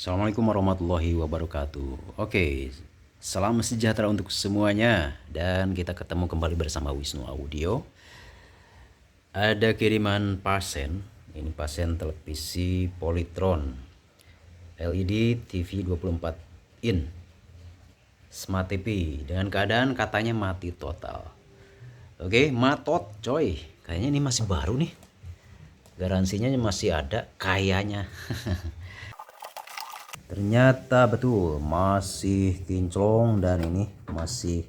Assalamualaikum warahmatullahi wabarakatuh. Oke, salam sejahtera untuk semuanya dan kita ketemu kembali bersama Wisnu Audio. Ada kiriman pasien, ini pasien televisi Polytron LED TV 24 in Smart TV dengan keadaan katanya mati total. Oke, matot coy. Kayaknya ini masih baru nih. Garansinya masih ada kayaknya. Ternyata betul masih kinclong dan ini masih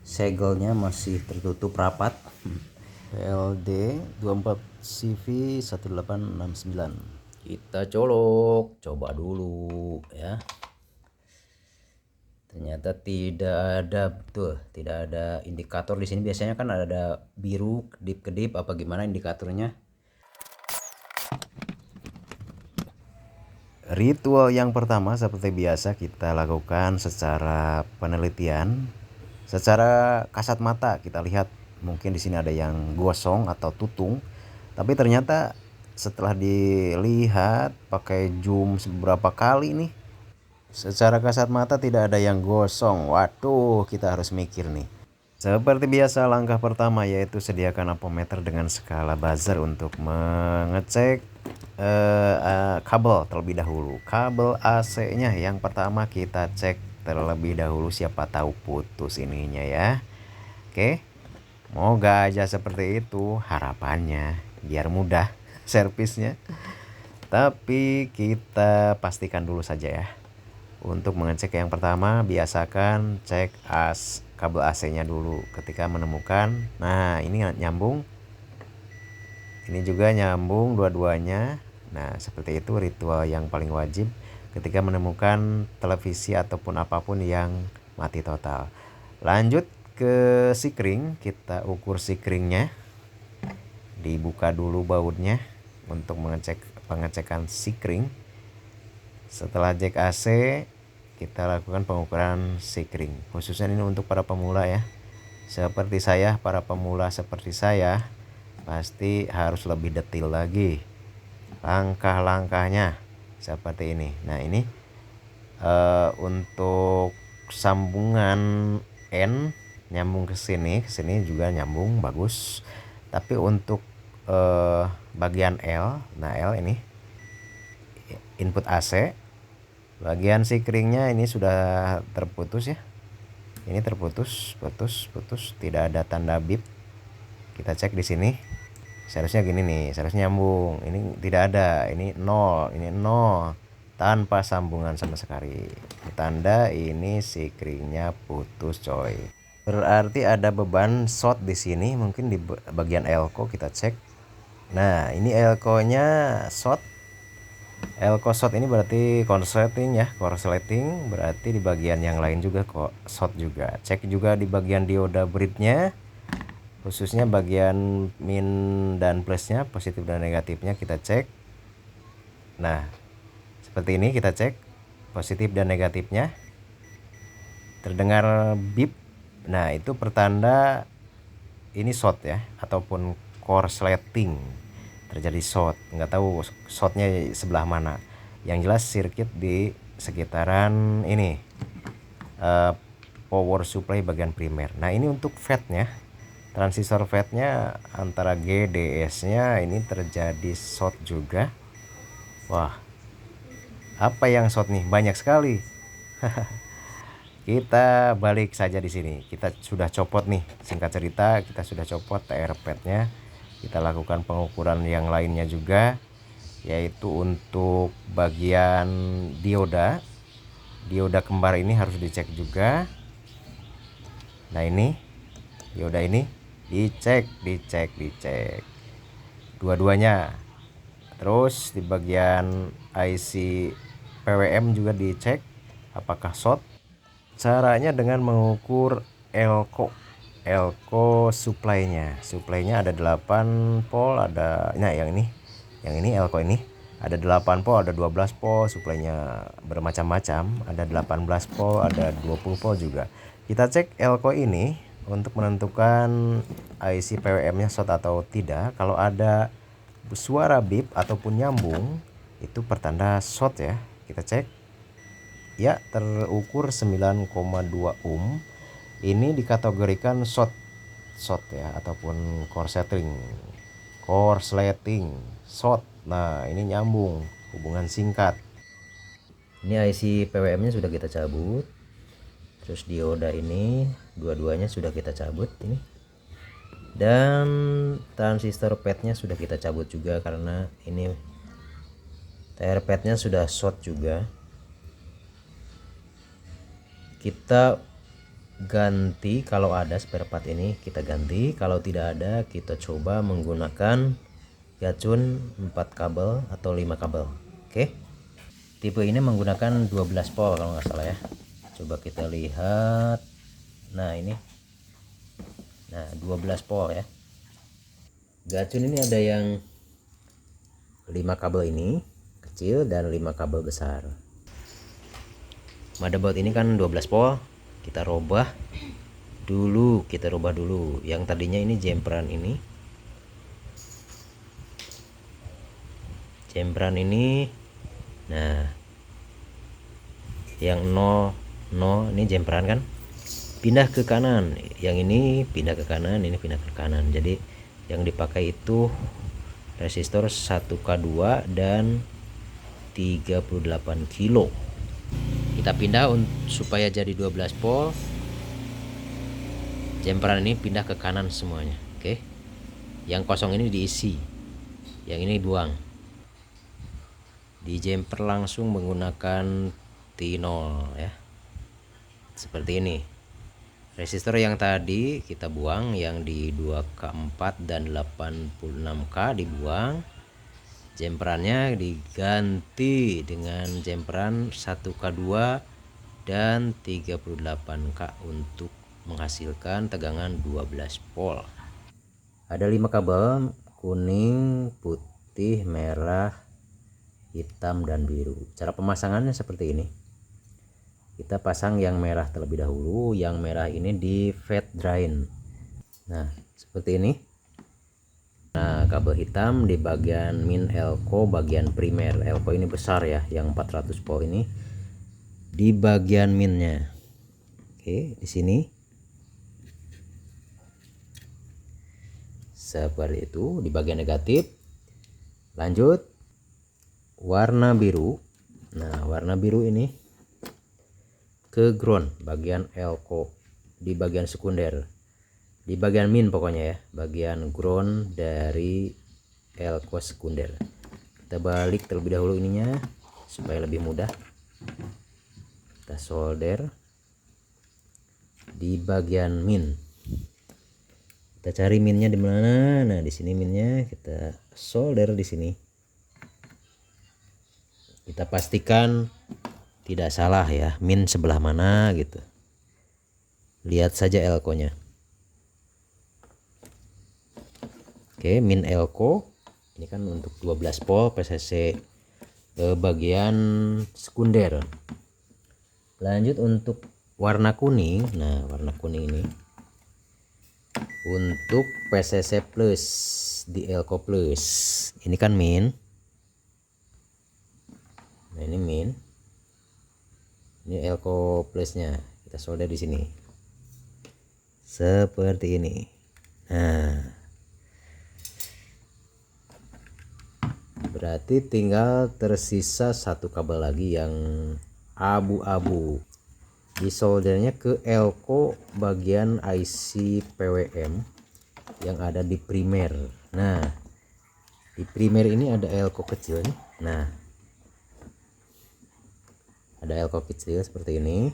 segelnya masih tertutup rapat. PLD 24 CV 1869. Kita colok, coba dulu ya. Ternyata tidak ada, betul, tidak ada indikator di sini. Biasanya kan ada biru kedip-kedip apa gimana indikatornya. Ritual yang pertama seperti biasa kita lakukan secara penelitian, secara kasat mata kita lihat mungkin di sini ada yang gosong atau tutung, tapi ternyata setelah dilihat pakai zoom beberapa kali nih, secara kasat mata tidak ada yang gosong. Waduh, kita harus mikir nih. Seperti biasa, langkah pertama yaitu sediakan ampometer dengan skala buzzer untuk mengecek kabel terlebih dahulu. Kabel AC-nya yang pertama kita cek terlebih dahulu, siapa tahu putus ininya ya. Oke, moga aja seperti itu harapannya, biar mudah servisnya. Tapi kita pastikan dulu saja ya. Untuk mengecek yang pertama, biasakan cek kabel AC-nya dulu. Ketika menemukan, nah ini nyambung, ini juga nyambung dua-duanya. Nah seperti itu ritual yang paling wajib ketika menemukan televisi ataupun apapun yang mati total. Lanjut ke sikring, kita ukur sikringnya, dibuka dulu bautnya untuk pengecekan sikring. Setelah jack AC, kita lakukan pengukuran sikring. Khususnya ini untuk para pemula ya. Seperti saya, para pemula seperti saya pasti harus lebih detail lagi. Langkah-langkahnya seperti ini. Nah ini untuk sambungan N nyambung ke sini juga nyambung bagus. Tapi untuk bagian L, nah L ini input AC, bagian sikringnya ini sudah terputus ya. Ini terputus, putus, tidak ada tanda bip. Kita cek di sini. Seharusnya gini nih, seharusnya nyambung. Ini tidak ada, ini 0, ini 0 tanpa sambungan sama sekali. Tanda ini sikringnya putus coy. Berarti ada beban short di sini, mungkin di bagian elko kita cek. Nah, ini elko-nya short. Elko short ini berarti korsleting ya, korsleting berarti di bagian yang lain juga kok short juga. Cek juga di bagian dioda bridge-nya, khususnya bagian min dan plusnya, positif dan negatifnya kita cek. Nah seperti ini kita cek positif dan negatifnya, terdengar bip. Nah itu pertanda ini short ya, ataupun korsleting, terjadi short. Nggak tahu shortnya sebelah mana, yang jelas sirkuit di sekitaran ini power supply bagian primer. Nah ini untuk FET-nya, transistor FET-nya antara GDS-nya ini terjadi short juga. Wah, apa yang short nih? Banyak sekali. Kita balik saja di sini. Kita sudah copot nih, singkat cerita kita sudah copot TR FET-nya. Kita lakukan pengukuran yang lainnya juga, yaitu untuk bagian dioda kembar ini harus dicek juga. Nah ini dioda ini dicek dua-duanya. Terus di bagian IC PWM juga dicek apakah short. Caranya dengan mengukur elko supply-nya ada 8 volt, ada nah yang ini elko ini ada 8 volt, ada 12 volt, supply-nya bermacam-macam, ada 18 volt, ada 20 volt juga. Kita cek elko ini untuk menentukan IC PWM-nya short atau tidak. Kalau ada suara bip ataupun nyambung, itu pertanda short ya. kita cek. Ya, terukur 9,2 ohm. Ini dikategorikan short ya, ataupun korsleting short. Nah, ini nyambung, hubungan singkat. Ini IC PWM nya sudah kita cabut. Terus dioda ini dua-duanya sudah kita cabut ini. Dan transistor padnya sudah kita cabut juga karena ini TR padnya sudah short juga. Kita ganti, kalau ada spare part ini kita ganti, kalau tidak ada kita coba menggunakan gacun 4 kabel atau 5 kabel. Oke, tipe ini menggunakan 12 volt kalau nggak salah ya. Coba kita lihat. Nah ini, nah 12 volt ya. Gacun ini ada yang 5 kabel ini kecil dan 5 kabel besar. Motherboard ini kan 12 volt, kita rubah dulu, yang tadinya ini jempran ini, nah yang 0 ini jempran kan, pindah ke kanan, yang ini pindah ke kanan, ini pindah ke kanan. Jadi yang dipakai itu resistor 1K2 dan 38 kilo. Kita pindah supaya jadi 12 volt. Jempran ini pindah ke kanan semuanya. Oke. Yang kosong ini diisi. Yang ini buang. Di jumper langsung menggunakan T0 ya. Seperti ini. Resistor yang tadi kita buang, yang di 2K4 dan 86K dibuang. Jemperannya diganti dengan jemperan 1K2 dan 38K untuk menghasilkan tegangan 12 volt. Ada 5 kabel, kuning, putih, merah, hitam, dan biru. Cara pemasangannya seperti ini. Kita pasang yang merah terlebih dahulu. Yang merah ini di fade drain. Nah, seperti ini. Nah, kabel hitam di bagian min elko bagian primer. Elko ini besar ya, yang 400 volt ini di bagian minnya. Oke, di sini. Seperti itu di bagian negatif. Lanjut warna biru. Nah, warna biru ini ke ground bagian elko di bagian sekunder. Di bagian min pokoknya ya, bagian ground dari elko sekunder. Kita balik terlebih dahulu ininya supaya lebih mudah. Kita solder di bagian min. Kita cari minnya di mana? Nah, di sini minnya, kita solder di sini. Kita pastikan tidak salah ya, min sebelah mana gitu. Lihat saja elko-nya. Oke, min elko ini kan untuk 12 volt PCC bagian sekunder. Lanjut untuk warna kuning. Nah, warna kuning ini untuk PCC plus di elko plus. Ini kan min. Nah, ini min. Ini elko plusnya. Kita solder di sini. Seperti ini. Nah, berarti tinggal tersisa satu kabel lagi yang abu-abu. Disoldernya ke elko bagian IC PWM yang ada di primer. Nah, di primer ini ada elko kecil nih. Nah, ada elko kecil seperti ini.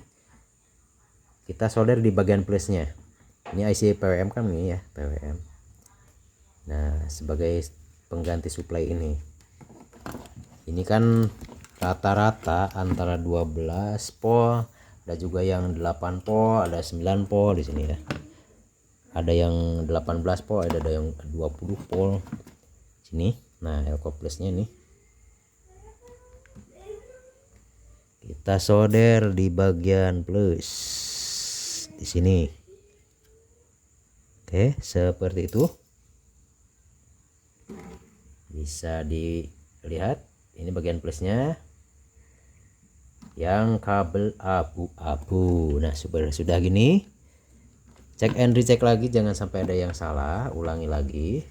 Kita solder di bagian plusnya. Ini IC PWM kan ini ya, PWM. Nah, sebagai pengganti supply ini. Ini kan rata-rata antara 12 volt, ada juga yang 8 volt, ada 9 volt di sini ya. Ada yang 18 volt, ada yang 20 volt. Sini. Nah, elko plusnya nih. Kita solder di bagian plus di sini. Oke, seperti itu. Bisa dilihat, ini bagian plusnya. yang kabel abu-abu. Nah, sudah gini, cek and recheck lagi, jangan sampai ada yang salah, ulangi lagi.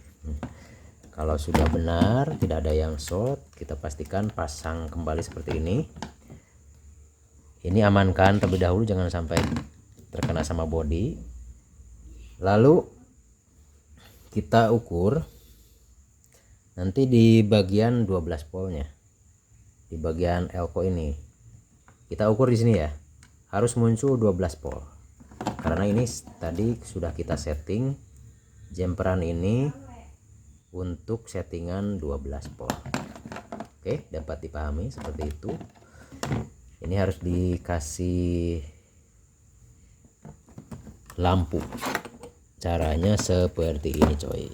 Kalau sudah benar, tidak ada yang short, kita pastikan pasang kembali seperti ini. Ini amankan terlebih dahulu, jangan sampai terkena sama bodi. Lalu kita ukur nanti di bagian 12 voltnya, di bagian elko ini kita ukur di sini ya, harus muncul 12 volt karena ini tadi sudah kita setting jemperan ini untuk settingan 12 volt. Oke, dapat dipahami seperti itu. Ini harus dikasih lampu, caranya seperti ini coy.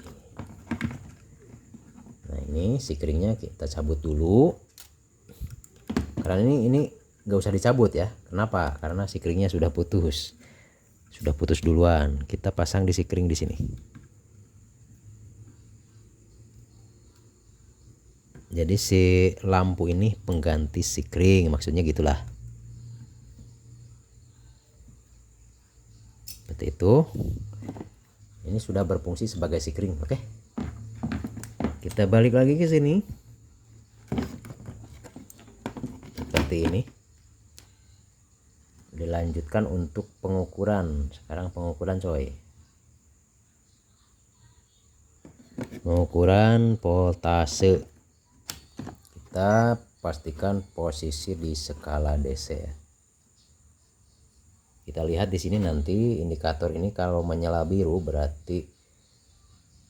Nah, ini sikringnya kita cabut dulu karena ini nggak usah dicabut ya. Kenapa? Karena sikringnya sudah putus duluan. Kita pasang di sikring di sini. Jadi si lampu ini pengganti sikring, maksudnya gitulah. Seperti itu. Ini sudah berfungsi sebagai sikring, oke? Kita balik lagi ke sini. Seperti ini. Dilanjutkan untuk pengukuran. Sekarang pengukuran coy, pengukuran voltase. Kita pastikan posisi di skala DC ya. Kita lihat di sini nanti indikator ini kalau menyala biru berarti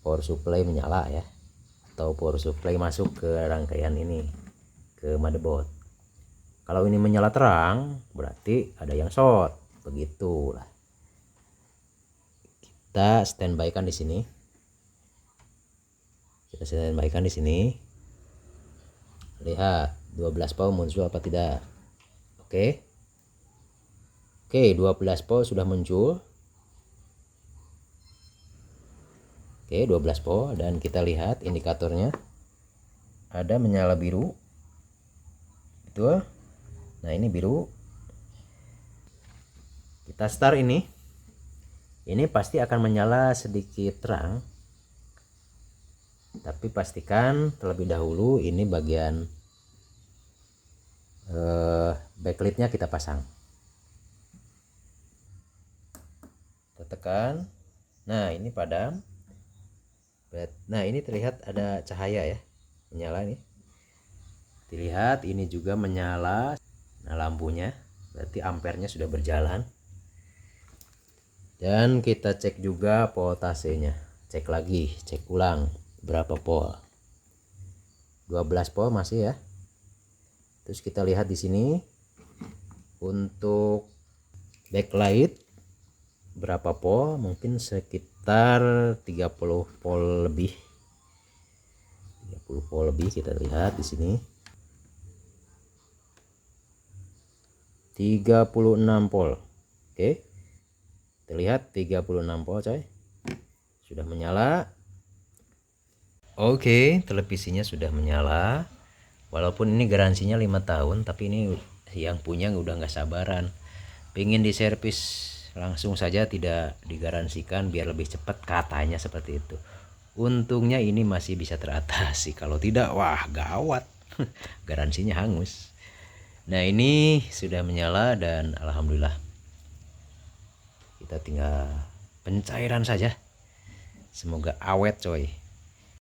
power supply menyala ya, atau power supply masuk ke rangkaian ini, ke motherboard. Kalau ini menyala terang berarti ada yang short, begitulah. Kita standby kan di sini. Kita standby kan di sini. Lihat 12 volt muncul apa tidak. Oke. Oke, 12 volt sudah muncul. Oke, 12 volt dan kita lihat indikatornya ada menyala biru. Betul. Nah, ini biru. Kita start ini. Ini pasti akan menyala sedikit terang. Tapi pastikan terlebih dahulu ini bagian backlightnya kita pasang. Kita tekan. Nah, ini padam. Nah, ini terlihat ada cahaya ya, menyala nih. Dilihat ini juga menyala. Nah, lampunya berarti ampernya sudah berjalan. Dan kita cek juga voltasenya. Cek lagi, cek ulang berapa volt. 12 volt masih ya. Terus kita lihat di sini untuk backlight berapa volt, mungkin sekitar 30 volt lebih. 30 volt lebih kita lihat di sini. 36 volt. Oke. Terlihat 36 volt coy. Sudah menyala. Oke, televisinya sudah menyala. Walaupun ini garansinya 5 tahun, tapi ini yang punya udah nggak sabaran. Pengen diservis langsung saja, tidak digaransikan biar lebih cepat, katanya seperti itu. Untungnya ini masih bisa teratasi. Kalau tidak, wah gawat. Garansinya hangus. Nah, ini sudah menyala dan alhamdulillah. Kita tinggal pencairan saja. Semoga awet coy.